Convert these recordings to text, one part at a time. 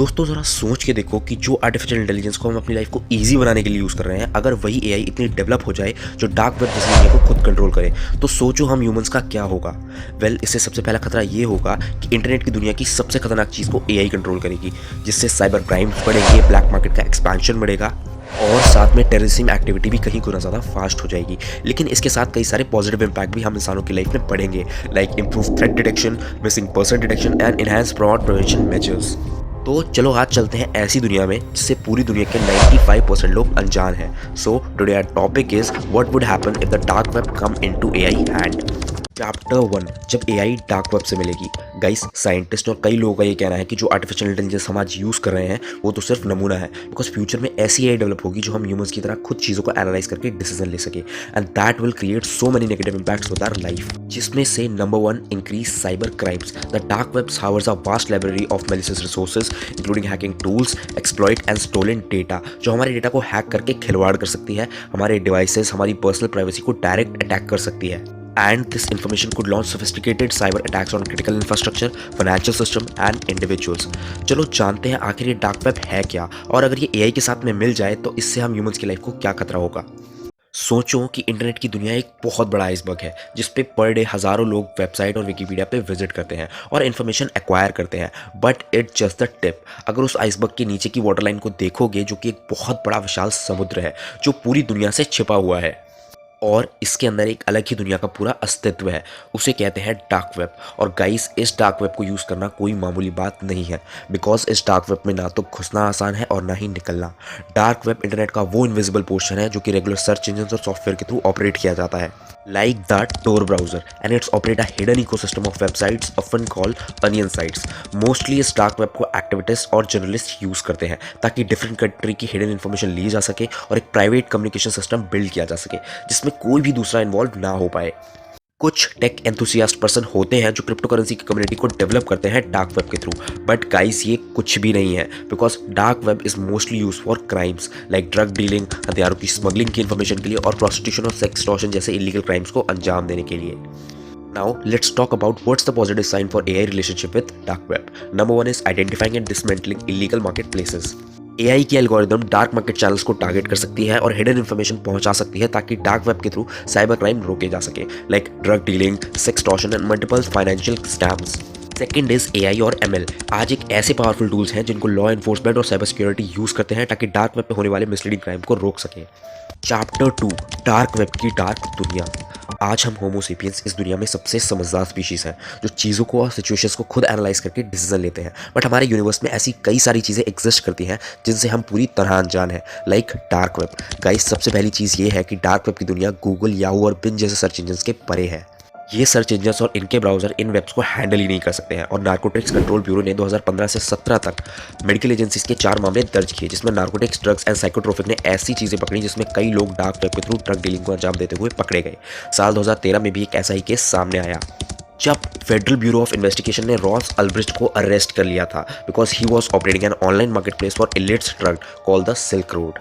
दोस्तों ज़रा सोच के देखो कि जो आर्टिफिशियल इंटेलिजेंस को हम अपनी लाइफ को ईजी बनाने के लिए यूज़ कर रहे हैं, अगर वही एआई इतनी डेवलप हो जाए जो डार्क वेब जैसी दुनिया को खुद कंट्रोल करे, तो सोचो हम ह्यूमंस का क्या होगा। इससे सबसे पहला खतरा ये होगा कि इंटरनेट की दुनिया की सबसे खतरनाक चीज़ को एआई कंट्रोल करेगी, जिससे साइबर क्राइम्स बढ़ेंगे, ब्लैक मार्केट का एक्सपेंशन बढ़ेगा और साथ में टेररिज्म एक्टिविटी भी कहीं गुना ज़्यादा फास्ट हो जाएगी। लेकिन इसके साथ कई सारे पॉजिटिव इंपैक्ट भी हम इंसानों की लाइफ में पड़ेंगे, like improve threat detection, missing person detection and enhance fraud prevention measures. तो चलो आज चलते हैं ऐसी दुनिया में जिससे पूरी दुनिया के 95% लोग अनजान हैं। So today our topic is what would happen if the dark web come into AI hand. Chapter 1, जब एआई डार्क वेब से मिलेगी। गाइस, साइंटिस्ट और कई लोगों का ये कहना है कि जो आर्टिफिशियल इंटेलिजेंस हम आज यूज़ कर रहे हैं वो तो सिर्फ नमूना है, बिकॉज फ्यूचर में ऐसी एआई डेवलप होगी जो हम ह्यूमंस की तरह खुद चीज़ों को एनालाइज करके डिसीजन ले सके, and that will create so many negative impacts with our life, जिसमें से number 1, increase cyber crimes. The dark web hovers a vast library of malicious resources including hacking tools, exploit and stolen data, जो हमारे data को hack करके खिलवाड़ कर सकती है, हमारे डिवाइसेस, हमारी पर्सनल प्राइवेसी को डायरेक्ट अटैक कर सकती है। And this information could launch sophisticated cyber attacks on critical infrastructure, financial system and individuals। चलो जानते हैं आखिर ये डार्क वेब है क्या, और अगर ये एआई के साथ में मिल जाए तो इससे हम ह्यूमंस की लाइफ को क्या खतरा होगा। सोचो कि इंटरनेट की दुनिया एक बहुत बड़ा आइसबर्ग है, जिस पे पर डे हज़ारों लोग वेबसाइट और विकीपीडिया पे विजिट करते हैं और इन्फॉर्मेशन एक्वायर करते हैं, but it just the tip. अगर उस आइसबर्ग के नीचे की वाटरलाइन को देखोगे, जो कि एक बहुत बड़ा विशाल समुद्र है जो पूरी दुनिया से छिपा हुआ है और इसके अंदर एक अलग ही दुनिया का पूरा अस्तित्व है, उसे कहते हैं डार्क वेब। और गाइस, इस डार्क वेब को यूज़ करना कोई मामूली बात नहीं है, बिकॉज इस डार्क वेब में ना तो घुसना आसान है और ना ही निकलना। डार्क वेब इंटरनेट का वो इनविजिबल पोर्शन है जो कि रेगुलर सर्च इंजन और सॉफ्टवेयर के थ्रू ऑपरेट किया जाता है, like the Tor browser, and it's operate a hidden ecosystem of websites often called onion sites। Mostly इस डार्क वेब को एक्टिविस्ट और जर्नलिस्ट यूज़ करते हैं ताकि डिफरेंट कंट्री की हिडन इन्फॉर्मेशन ली जा सके और एक प्राइवेट कम्युनिकेशन सिस्टम बिल्ड किया जा सके जिसमें कोई भी दूसरा इन्वॉल्व ना हो पाए। कुछ टेक एंथुसियास्ट पर्सन होते हैं जो क्रिप्टो करेंसी की कम्युनिटी को डेवलप करते हैं डार्क वेब के थ्रू, बट गाइस ये कुछ भी नहीं है, because dark web is mostly use for crimes like drug dealing, हथियारों की स्मगलिंग की इन्फॉर्मेशन के लिए, और प्रोस्टिट्यूशन और सेक्स एक्सटॉर्शन जैसे इलीगल क्राइम्स को अंजाम देने के लिए। Now let's talk about what's the positive sign for AI relationship with dark web. Number 1 is identifying and dismantling illegal marketplaces। AI की एल्गोरिदम डार्क मार्केट चैनल्स को target कर सकती है और हिडन इन्फॉर्मेशन पहुंचा सकती है ताकि डार्क वेब के थ्रू साइबर क्राइम रोके जा सके, like drug dealing, sex extortion and multiple financial scams. Second is AI और एमएल। आज एक ऐसे पावरफुल टूल्स हैं जिनको लॉ एनफोर्समेंट और साइबर सिक्योरिटी यूज करते हैं ताकि डार्क वेब पे होने वाले मिसलीडिंग क्राइम को रोक सके। चैप्टर 2, डार्क वेब की डार्क दुनिया। आज हम होमो सेपियंस इस दुनिया में सबसे समझदार स्पीशीज़ हैं जो चीज़ों को और सिचुएशंस को खुद एनालाइज करके डिसीजन लेते हैं, बट हमारे यूनिवर्स में ऐसी कई सारी चीज़ें एग्जिस्ट करती हैं जिनसे हम पूरी तरह अनजान हैं, लाइक डार्क वेब। गाइस, सबसे पहली चीज़ ये है कि डार्क वेब की दुनिया गूगल, याहू और बिंग जैसे सर्च इंजन्स के परे है। ये सर्च इंजन्स और इनके ब्राउजर इन वेब्स को हैंडल ही नहीं कर सकते हैं, और नार्कोटिक्स कंट्रोल ब्यूरो ने 2015 से 17 तक मेडिकल एजेंसीज के 4 मामले दर्ज किए, जिसमें नार्कोटिक्स, ड्रग्स एंड साइकोट्रोपिक ने ऐसी चीज़ें पकड़ी जिसमें कई लोग डार्क वेब के थ्रू ड्रग डीलिंग को अंजाम देते हुए पकड़े गए। साल 2013 में भी एक ऐसा ही केस सामने आया जब फेडरल ब्यूरो ऑफ इन्वेस्टिगेशन ने रॉस अल्ब्रिस्ट को अरेस्ट कर लिया था because he was operating an online market place for illicit drug called the silk road.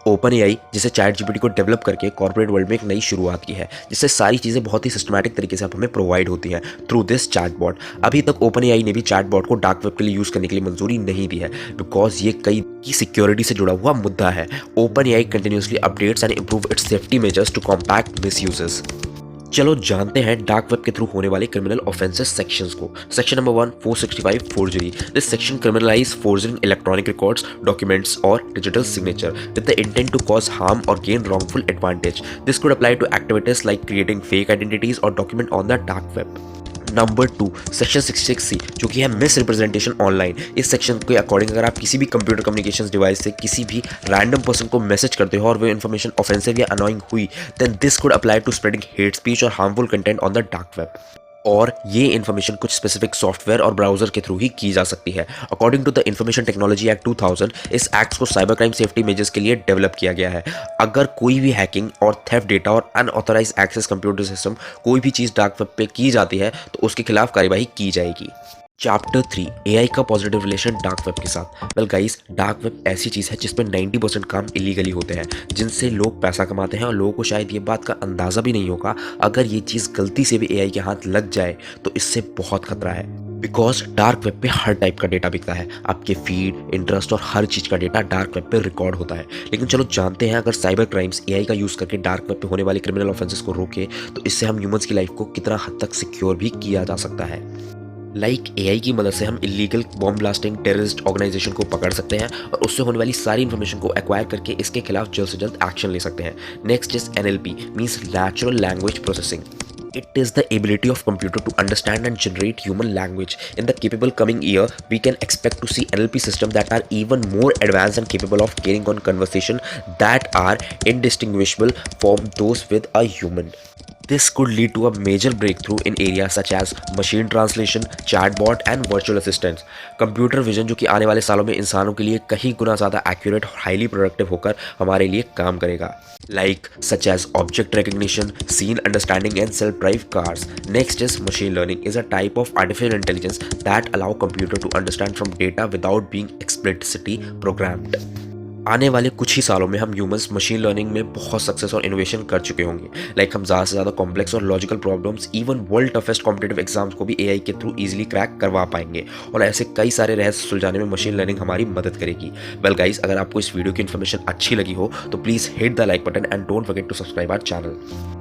Open AI जिसे चैट जीपीटी को डेवलप करके कॉर्पोरेट वर्ल्ड में एक नई शुरुआत की है, जिससे सारी चीज़ें बहुत ही सिस्टमैटिक तरीके से हमें प्रोवाइड होती हैं थ्रू दिस चैटबॉट। अभी तक ओपन एआई ने भी चैटबॉट को डार्क वेब के लिए यूज़ करने के लिए मंजूरी नहीं दी है, बिकॉज ये कई की सिक्योरिटी से जुड़ा हुआ मुद्दा है। Open AI continuously updates and improve its safety measures to compact misuses. चलो जानते हैं डार्क वेब के थ्रू होने वाले क्रिमिनल ऑफेंसेस सेक्शंस को। Section number 1, 465 forgery. This section criminalize forging electronic records, documents or digital signature with the intent to cause harm or gain wrongful advantage. This could apply to activities like creating fake identities or document on the dark web। Number 2, section 66C, जो कि है miss representation online. इस section के according अगर आप किसी भी computer communication device से किसी भी रैंडम पर्सन को मैसेज करते हो और वो इन्फॉर्मेशन ऑफेंसिव या अनोइंग हुई, then this could apply to spreading hate speech और harmful content on the dark web. और ये इन्फॉर्मेशन कुछ स्पेसिफिक सॉफ्टवेयर और ब्राउजर के थ्रू ही की जा सकती है। According to the information technology act 2000, इस एक्ट को साइबर क्राइम सेफ्टी मेजर्स के लिए डेवलप किया गया है। अगर कोई भी हैकिंग और थेफ्ट डेटा और अनऑथराइज एक्सेस कंप्यूटर सिस्टम कोई भी चीज़ डार्क वेब पे की जाती है तो उसके खिलाफ कार्यवाही की जाएगी। चैप्टर 3, एआई का पॉजिटिव रिलेशन डार्क वेब के साथ। वेल गाइस, डार्क वेब ऐसी चीज़ है जिसमें 90% काम इलीगली होते हैं, जिनसे लोग पैसा कमाते हैं, और लोगों को शायद ये बात का अंदाज़ा भी नहीं होगा अगर ये चीज़ गलती से भी एआई के हाथ लग जाए तो इससे बहुत खतरा है। बिकॉज डार्क वेब पे हर टाइप का डेटा बिकता है। आपके फीड, इंटरेस्ट और हर चीज़ का डेटा डार्क वेब पे रिकॉर्ड होता है। लेकिन चलो जानते हैं, अगर साइबर क्राइम्स एआई का यूज़ करके डार्क वेब पे होने वाले क्रिमिनल ऑफेंसेस को रोके तो इससे हम ह्यूमंस की लाइफ को कितना हद तक सिक्योर भी किया जा सकता है। एआई की मदद से हम illegal bomb blasting terrorist organisation को पकड़ सकते हैं और उससे होने वाली सारी इन्फॉर्मेशन को एक्वायर करके इसके खिलाफ जल्द से जल्द एक्शन ले सकते हैं। Next is NLP, means natural language processing. It is the ability of computer to understand and generate human language. In the capable coming year, we can expect to see NLP systems that are even more advanced and capable of carrying on conversation that are indistinguishable from those with a human. This could lead to a major breakthrough in areas such as machine translation, chatbot and virtual assistants. Computer vision जो कि आने वाले सालों में इंसानों के लिए कहीं गुना ज़्यादा एक्यूरेट और हाईली प्रोडक्टिव होकर हमारे लिए काम करेगा, like such as object recognition, scene understanding and self-drive cars. Next is machine learning, is a type of artificial intelligence that allow computer to understand from data without being explicitly programmed. आने वाले कुछ ही सालों में हम humans machine learning में बहुत success और innovation कर चुके होंगे। हम ज़्यादा से ज़्यादा कॉम्प्लेक्स और logical problems, even world toughest competitive exams को भी एआई के थ्रू इजीली क्रैक करवा पाएंगे और ऐसे कई सारे रहस्य सुलझाने में मशीन लर्निंग हमारी मदद करेगी। वेल गाइस, अगर आपको इस वीडियो की इन्फॉर्मेशन अच्छी लगी हो तो please hit the like button and don't forget to subscribe our channel.